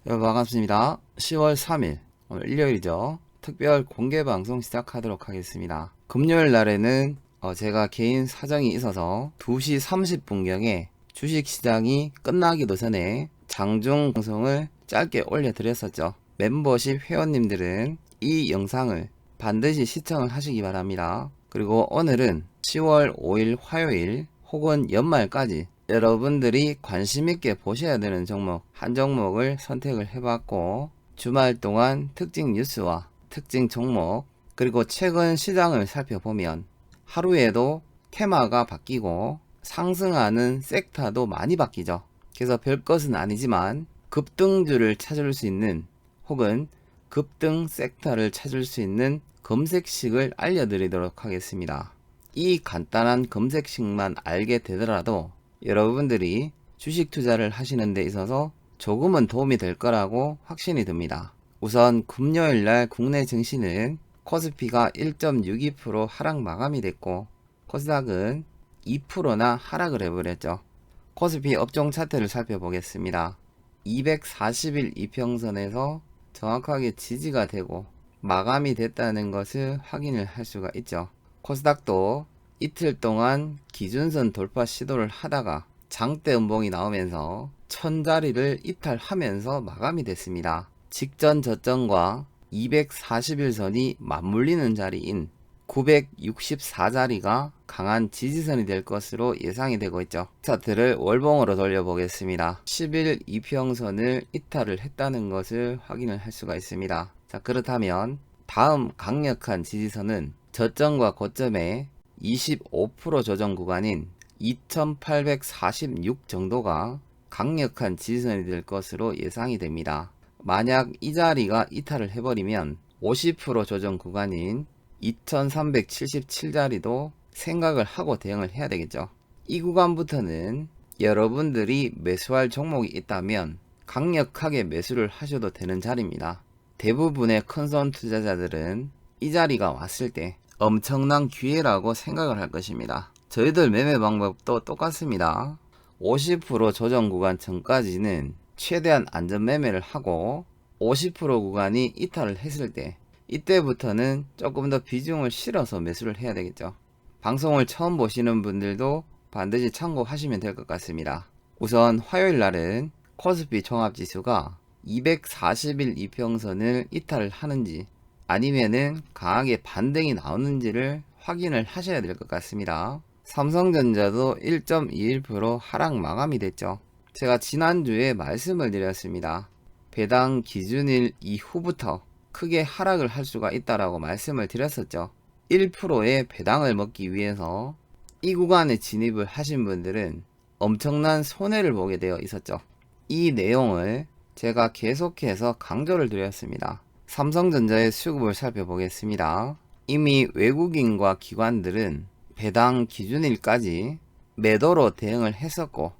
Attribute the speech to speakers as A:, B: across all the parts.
A: 여러분 반갑습니다. 10월 3일 오늘 일요일이죠. 특별 공개 방송 시작하도록 하겠습니다. 금요일 날에는 제가 개인 사정이 있어서 2시 30분경에 주식시장이 끝나기도 전에 장중 방송을 짧게 올려드렸었죠. 멤버십 회원님들은 이 영상을 반드시 시청을 하시기 바랍니다. 그리고 오늘은 10월 5일 화요일 혹은 연말까지 여러분들이 관심있게 보셔야 되는 종목 한 종목을 선택을 해봤고, 주말 동안 특징 뉴스와 특징 종목 그리고 최근 시장을 살펴보면 하루에도 테마가 바뀌고 상승하는 섹터도 많이 바뀌죠. 그래서 별것은 아니지만 급등주를 찾을 수 있는 혹은 급등 섹터를 찾을 수 있는 검색식을 알려드리도록 하겠습니다. 이 간단한 검색식만 알게 되더라도 여러분들이 주식 투자를 하시는 데 있어서 조금은 도움이 될 거라고 확신이 듭니다. 우선 금요일날 국내 증시는 코스피가 1.62% 하락 마감이 됐고, 코스닥은 2%나 하락을 해버렸죠. 코스피 업종 차트를 살펴보겠습니다. 240일 이평선에서 정확하게 지지가 되고 마감이 됐다는 것을 확인을 할 수가 있죠. 코스닥도 이틀 동안 기준선 돌파 시도를 하다가 장대 음봉이 나오면서 1000자리를 이탈하면서 마감이 됐습니다. 직전 저점과 241선이 맞물리는 자리인 964자리가 강한 지지선이 될 것으로 예상이 되고 있죠. 차트를 월봉으로 돌려보겠습니다. 10일 이평선을 이탈을 했다는 것을 확인을 할 수가 있습니다. 자, 그렇다면 다음 강력한 지지선은 저점과 고점의 25% 조정 구간인 2846 정도가 강력한 지지선이 될 것으로 예상이 됩니다. 만약 이 자리가 이탈을 해버리면 50% 조정 구간인 2377자리도 생각을 하고 대응을 해야 되겠죠. 이 구간부터는 여러분들이 매수할 종목이 있다면 강력하게 매수를 하셔도 되는 자리입니다. 대부분의 큰손 투자자들은 이 자리가 왔을 때 엄청난 기회라고 생각을 할 것입니다. 저희들 매매 방법도 똑같습니다. 50% 조정 구간 전까지는 최대한 안전 매매를 하고 50% 구간이 이탈을 했을 때 이때부터는 조금 더 비중을 실어서 매수를 해야 되겠죠. 방송을 처음 보시는 분들도 반드시 참고하시면 될 것 같습니다. 우선 화요일 날은 코스피 종합지수가 240일 이평선을 이탈을 하는지 아니면은 강하게 반등이 나오는지를 확인을 하셔야 될 것 같습니다. 삼성전자도 1.21% 하락 마감이 됐죠. 제가 지난주에 말씀을 드렸습니다. 배당 기준일 이후부터 크게 하락을 할 수가 있다라고 말씀을 드렸었죠. 1%의 배당을 먹기 위해서 이 구간에 진입을 하신 분들은 엄청난 손해를 보게 되어 있었죠. 이 내용을 제가 계속해서 강조를 드렸습니다. 삼성전자의 수급을 살펴보겠습니다. 이미 외국인과 기관들은 배당 기준일까지 매도로 대응을 했었고,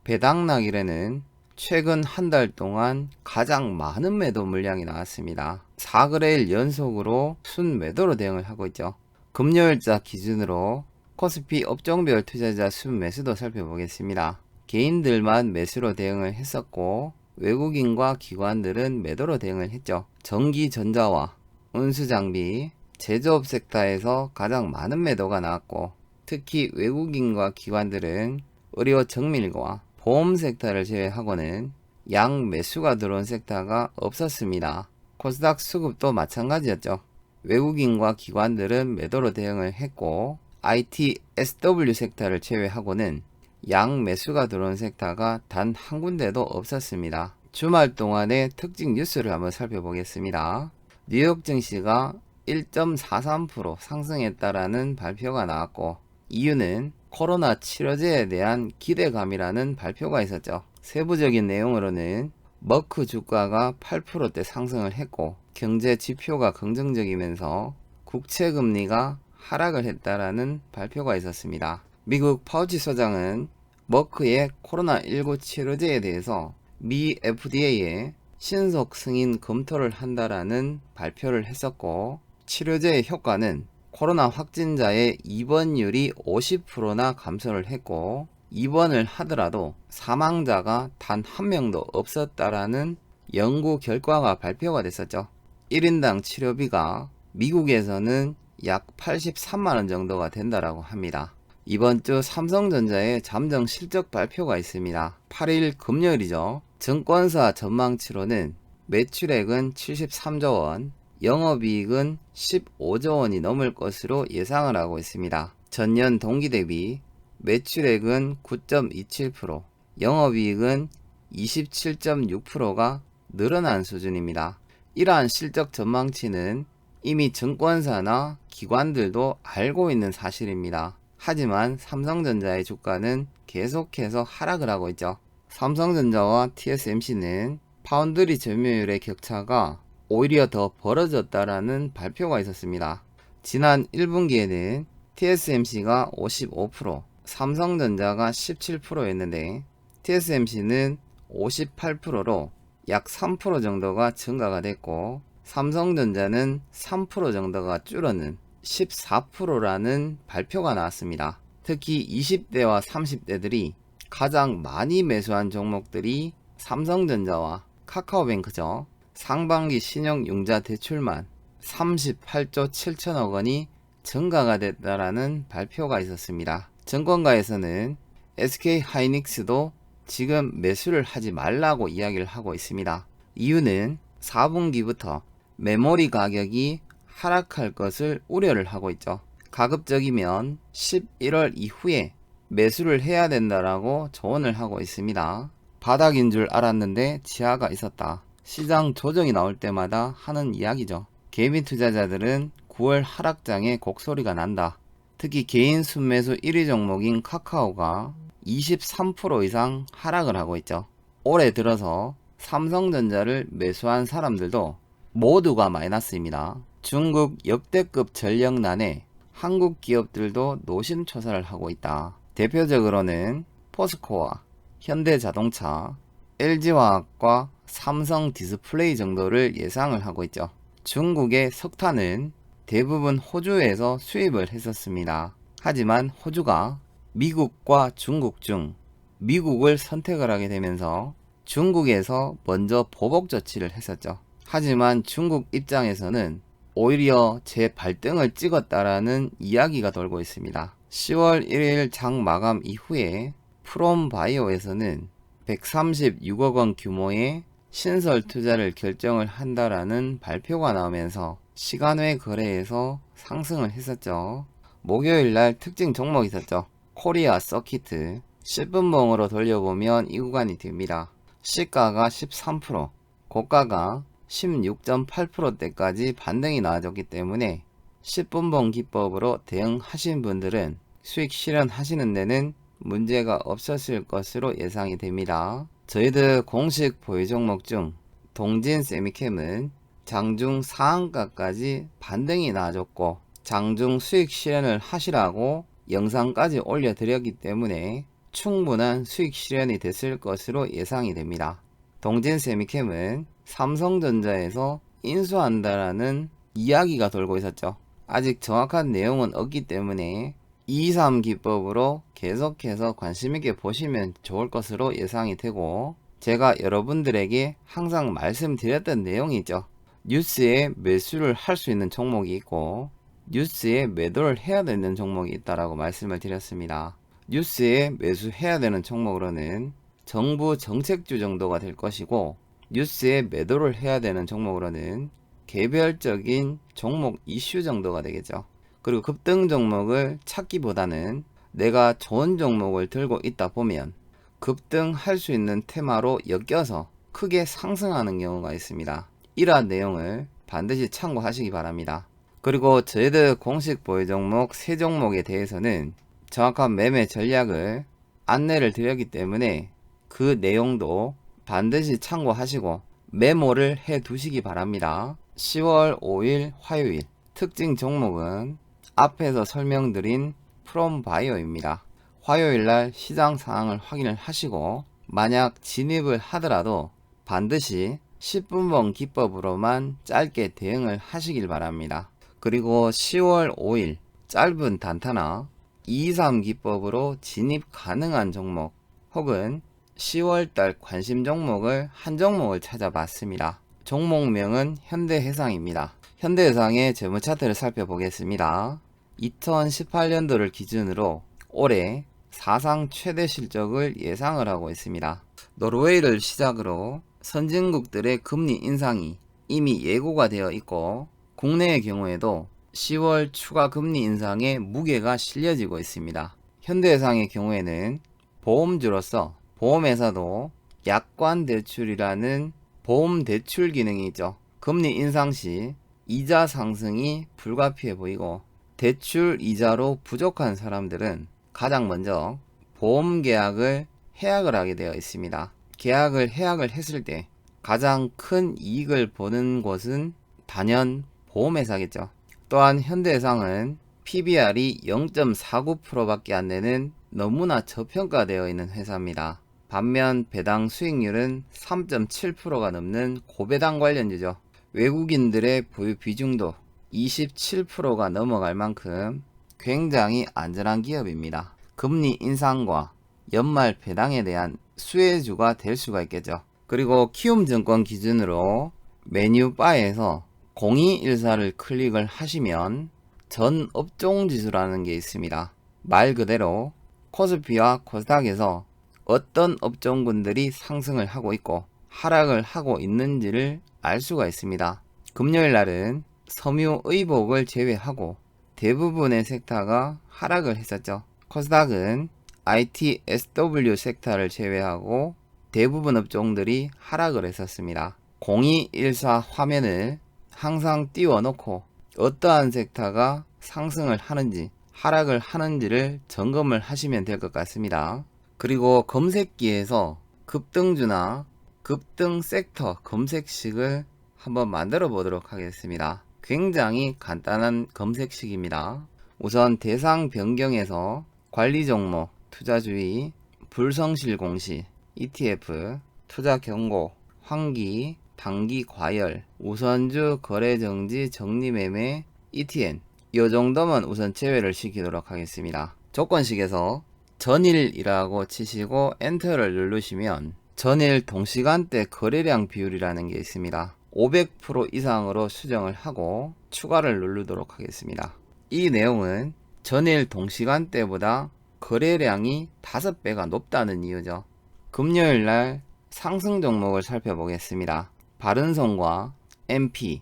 A: 배당락일에는 최근 한 달 동안 가장 많은 매도 물량이 나왔습니다. 4거래일 연속으로 순매도로 대응을 하고 있죠. 금요일자 기준으로 코스피 업종별 투자자 순매수도 살펴보겠습니다. 개인들만 매수로 대응을 했었고 외국인과 기관들은 매도로 대응을 했죠. 전기전자와 운수장비, 제조업 섹터에서 가장 많은 매도가 나왔고, 특히 외국인과 기관들은 의료 정밀과 보험 섹터를 제외하고는 양 매수가 들어온 섹터가 없었습니다. 코스닥 수급도 마찬가지였죠. 외국인과 기관들은 매도로 대응을 했고, IT, SW 섹터를 제외하고는 양 매수가 들어온 섹터가 단 한 군데도 없었습니다. 주말 동안의 특징 뉴스를 한번 살펴보겠습니다. 뉴욕 증시가 1.43% 상승했다라는 발표가 나왔고, 이유는 코로나 치료제에 대한 기대감이라는 발표가 있었죠. 세부적인 내용으로는 머크 주가가 8%대 상승을 했고, 경제 지표가 긍정적이면서 국채 금리가 하락을 했다라는 발표가 있었습니다. 미국 파우치 소장은 머크의 코로나19 치료제에 대해서 미 FDA에 신속 승인 검토를 한다라는 발표를 했었고, 치료제의 효과는 코로나 확진자의 입원율이 50%나 감소를 했고, 입원을 하더라도 사망자가 단 한 명도 없었다라는 연구 결과가 발표가 됐었죠. 1인당 치료비가 미국에서는 약 83만원 정도가 된다라고 합니다. 이번 주 삼성전자의 잠정 실적 발표가 있습니다. 8일 금요일이죠. 증권사 전망치로는 매출액은 73조 원, 영업이익은 15조 원이 넘을 것으로 예상을 하고 있습니다. 전년 동기 대비 매출액은 9.27%, 영업이익은 27.6%가 늘어난 수준입니다. 이러한 실적 전망치는 이미 증권사나 기관들도 알고 있는 사실입니다. 하지만 삼성전자의 주가는 계속해서 하락을 하고 있죠. 삼성전자와 TSMC는 파운드리 점유율의 격차가 오히려 더 벌어졌다라는 발표가 있었습니다. 지난 1분기에는 TSMC가 55%, 삼성전자가 17%였는데 TSMC는 58%로 약 3% 정도가 증가가 됐고 삼성전자는 3% 정도가 줄어든 14%라는 발표가 나왔습니다. 특히 20대와 30대들이 가장 많이 매수한 종목들이 삼성전자와 카카오뱅크죠. 상반기 신용융자 대출만 38조 7천억 원이 증가가 됐다라는 발표가 있었습니다. 증권가에서는 SK하이닉스도 지금 매수를 하지 말라고 이야기를 하고 있습니다. 이유는 4분기부터 메모리 가격이 하락할 것을 우려를 하고 있죠. 가급적이면 11월 이후에 매수를 해야 된다라고 조언을 하고 있습니다. 바닥인 줄 알았는데 지하가 있었다. 시장 조정이 나올 때마다 하는 이야기죠. 개미 투자자들은 9월 하락장에 곡소리가 난다. 특히 개인 순매수 1위 종목인 카카오가 23% 이상 하락을 하고 있죠. 올해 들어서 삼성전자를 매수한 사람들도 모두가 마이너스입니다. 중국 역대급 전력난에 한국 기업들도 노심초사를 하고 있다. 대표적으로는 포스코와 현대자동차, LG화학과 삼성 디스플레이 정도를 예상을 하고 있죠. 중국의 석탄은 대부분 호주에서 수입을 했었습니다. 하지만 호주가 미국과 중국 중 미국을 선택을 하게 되면서 중국에서 먼저 보복 조치를 했었죠. 하지만 중국 입장에서는 오히려 제 발등을 찍었다라는 이야기가 돌고 있습니다. 10월 1일 장 마감 이후에 프롬바이오에서는 136억 원 규모의 신설 투자를 결정을 한다라는 발표가 나오면서 시간외 거래에서 상승을 했었죠. 목요일날 특징 종목이 있었죠. 코리아 서키트 10분봉으로 돌려보면 이 구간이 됩니다. 시가가 13%, 고가가 16.8%대까지 반등이 나와줬기 때문에 10분봉 기법으로 대응하신 분들은 수익 실현하시는 데는 문제가 없었을 것으로 예상이 됩니다. 저희들 공식 보유 종목 중 동진 세미캠은 장중 상한가까지 반등이 나와줬고 장중 수익 실현을 하시라고 영상까지 올려드렸기 때문에 충분한 수익 실현이 됐을 것으로 예상이 됩니다. 동진 세미캠은 삼성전자에서 인수한다라는 이야기가 돌고 있었죠. 아직 정확한 내용은 없기 때문에 223 기법으로 계속해서 관심있게 보시면 좋을 것으로 예상이 되고 제가 여러분들에게 항상 말씀드렸던 내용이죠. 뉴스에 매수를 할 수 있는 종목이 있고 뉴스에 매도를 해야 되는 종목이 있다라고 말씀을 드렸습니다. 뉴스에 매수해야 되는 종목으로는 정부 정책주 정도가 될 것이고 뉴스에 매도를 해야 되는 종목으로는 개별적인 종목 이슈 정도가 되겠죠. 그리고 급등 종목을 찾기보다는 내가 좋은 종목을 들고 있다 보면 급등할 수 있는 테마로 엮여서 크게 상승하는 경우가 있습니다. 이러한 내용을 반드시 참고하시기 바랍니다. 그리고 저희들 공식 보유 종목 3종목에 대해서는 정확한 매매 전략을 안내를 드렸기 때문에 그 내용도 반드시 참고하시고 메모를 해 두시기 바랍니다. 10월 5일 화요일 특징 종목은 앞에서 설명드린 프롬바이오입니다. 화요일날 시장 상황을 확인을 하시고 만약 진입을 하더라도 반드시 10분봉 기법으로만 짧게 대응을 하시길 바랍니다. 그리고 10월 5일 짧은 단타나 223 기법으로 진입 가능한 종목 혹은 10월달 관심 종목을 한 종목을 찾아봤습니다. 종목명은 현대해상입니다. 현대해상의 재무 차트를 살펴보겠습니다. 2018년도를 기준으로 올해 사상 최대 실적을 예상을 하고 있습니다. 노르웨이를 시작으로 선진국들의 금리 인상이 이미 예고가 되어 있고, 국내의 경우에도 10월 추가 금리 인상의 무게가 실려지고 있습니다. 현대해상의 경우에는 보험주로서 보험회사도 약관 대출이라는 보험 대출 기능이 있죠. 금리 인상 시 이자 상승이 불가피해 보이고, 대출 이자로 부족한 사람들은 가장 먼저 보험 계약을 해약을 하게 되어 있습니다. 계약을 해약을 했을 때 가장 큰 이익을 보는 곳은 단연 보험회사겠죠. 또한 현대해상은 PBR이 0.49%밖에 안 되는 너무나 저평가되어 있는 회사입니다. 반면 배당 수익률은 3.7%가 넘는 고배당 관련주죠. 외국인들의 보유 비중도 27%가 넘어갈 만큼 굉장히 안전한 기업입니다. 금리 인상과 연말 배당에 대한 수혜주가 될 수가 있겠죠. 그리고 키움증권 기준으로 메뉴바에서 0214를 클릭을 하시면 전 업종지수라는 게 있습니다. 말 그대로 코스피와 코스닥에서 어떤 업종군들이 상승을 하고 있고 하락을 하고 있는지를 알 수가 있습니다. 금요일 날은 섬유의복을 제외하고 대부분의 섹터가 하락을 했었죠. 코스닥은 IT, SW 섹터를 제외하고 대부분 업종들이 하락을 했었습니다. 0214 화면을 항상 띄워놓고 어떠한 섹터가 상승을 하는지 하락을 하는지를 점검을 하시면 될 것 같습니다. 그리고 검색기에서 급등주나 급등 섹터 검색식을 한번 만들어 보도록 하겠습니다. 굉장히 간단한 검색식입니다. 우선 대상 변경에서 관리 종목, 투자주의, 불성실 공시, ETF, 투자 경고, 환기, 단기 과열, 우선주 거래정지 정리매매, ETN 이 정도만 우선 제외를 시키도록 하겠습니다. 조건식에서 전일이라고 치시고 엔터를 누르시면 전일 동시간대 거래량 비율이라는 게 있습니다. 500% 이상으로 수정을 하고 추가를 누르도록 하겠습니다. 이 내용은 전일 동시간대보다 거래량이 5배가 높다는 이유죠. 금요일날 상승 종목을 살펴보겠습니다. 바른손과 MP,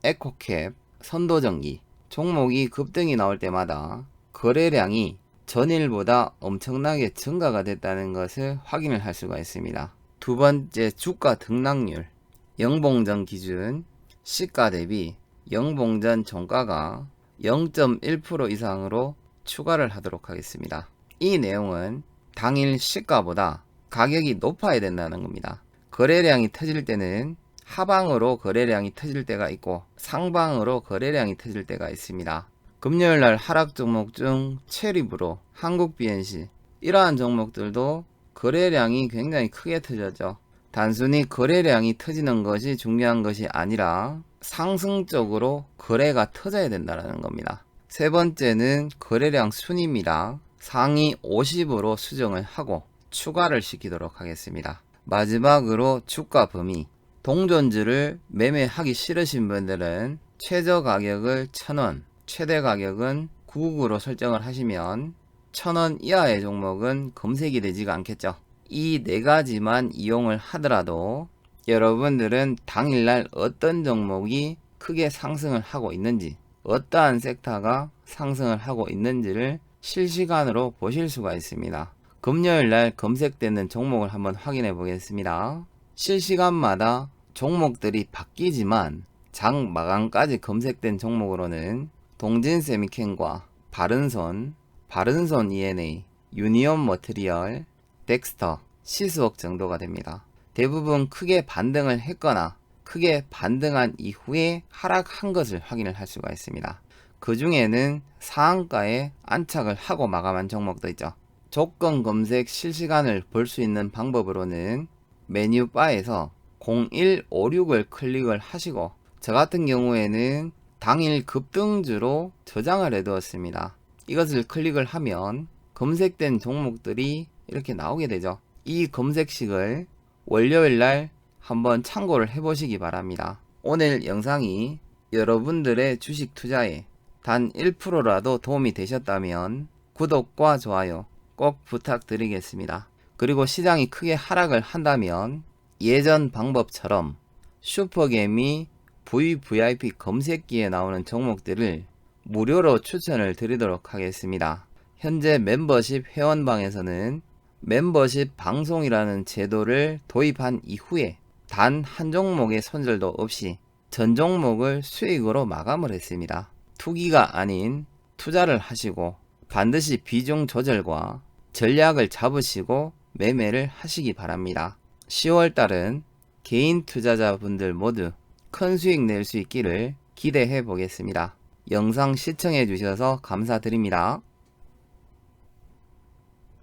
A: 에코캡, 선도전기 종목이 급등이 나올 때마다 거래량이 전일보다 엄청나게 증가가 됐다는 것을 확인을 할 수가 있습니다. 두 번째, 주가 등락률. 영봉전 기준 시가 대비 영봉전 종가가 0.1% 이상으로 추가를 하도록 하겠습니다. 이 내용은 당일 시가보다 가격이 높아야 된다는 겁니다. 거래량이 터질 때는 하방으로 거래량이 터질 때가 있고 상방으로 거래량이 터질 때가 있습니다. 금요일날 하락 종목 중 체리브로, 한국BNC 이러한 종목들도 거래량이 굉장히 크게 터졌죠. 단순히 거래량이 터지는 것이 중요한 것이 아니라 상승적으로 거래가 터져야 된다는 겁니다. 세 번째는 거래량 순입니다. 상위 50으로 수정을 하고 추가를 시키도록 하겠습니다. 마지막으로 주가 범위. 동전주를 매매하기 싫으신 분들은 최저 가격을 1000원, 최대 가격은 999로 설정을 하시면 1000원 이하의 종목은 검색이 되지가 않겠죠. 이 네 가지만 이용을 하더라도 여러분들은 당일날 어떤 종목이 크게 상승을 하고 있는지, 어떠한 섹터가 상승을 하고 있는지를 실시간으로 보실 수가 있습니다. 금요일날 검색되는 종목을 한번 확인해 보겠습니다. 실시간마다 종목들이 바뀌지만 장 마감까지 검색된 종목으로는 동진세미캔과 바른손, 바른손 ENA, 유니온 머티리얼, 덱스터, 시스웍 정도가 됩니다. 대부분 크게 반등을 했거나 크게 반등한 이후에 하락한 것을 확인을 할 수가 있습니다. 그 중에는 상한가에 안착을 하고 마감한 종목도 있죠. 조건 검색 실시간을 볼 수 있는 방법으로는 메뉴바에서 0156을 클릭을 하시고 저 같은 경우에는 당일 급등주로 저장을 해 두었습니다. 이것을 클릭을 하면 검색된 종목들이 이렇게 나오게 되죠. 이 검색식을 월요일날 한번 참고를 해보시기 바랍니다. 오늘 영상이 여러분들의 주식 투자에 단 1%라도 도움이 되셨다면 구독과 좋아요 꼭 부탁드리겠습니다. 그리고 시장이 크게 하락을 한다면 예전 방법처럼 슈퍼개미 VVIP 검색기에 나오는 종목들을 무료로 추천을 드리도록 하겠습니다. 현재 멤버십 회원방에서는 멤버십 방송이라는 제도를 도입한 이후에 단 한 종목의 손절도 없이 전 종목을 수익으로 마감을 했습니다. 투기가 아닌 투자를 하시고 반드시 비중 조절과 전략을 잡으시고 매매를 하시기 바랍니다. 10월달은 개인 투자자분들 모두 큰 수익 낼 수 있기를 기대해 보겠습니다. 영상 시청해 주셔서 감사드립니다.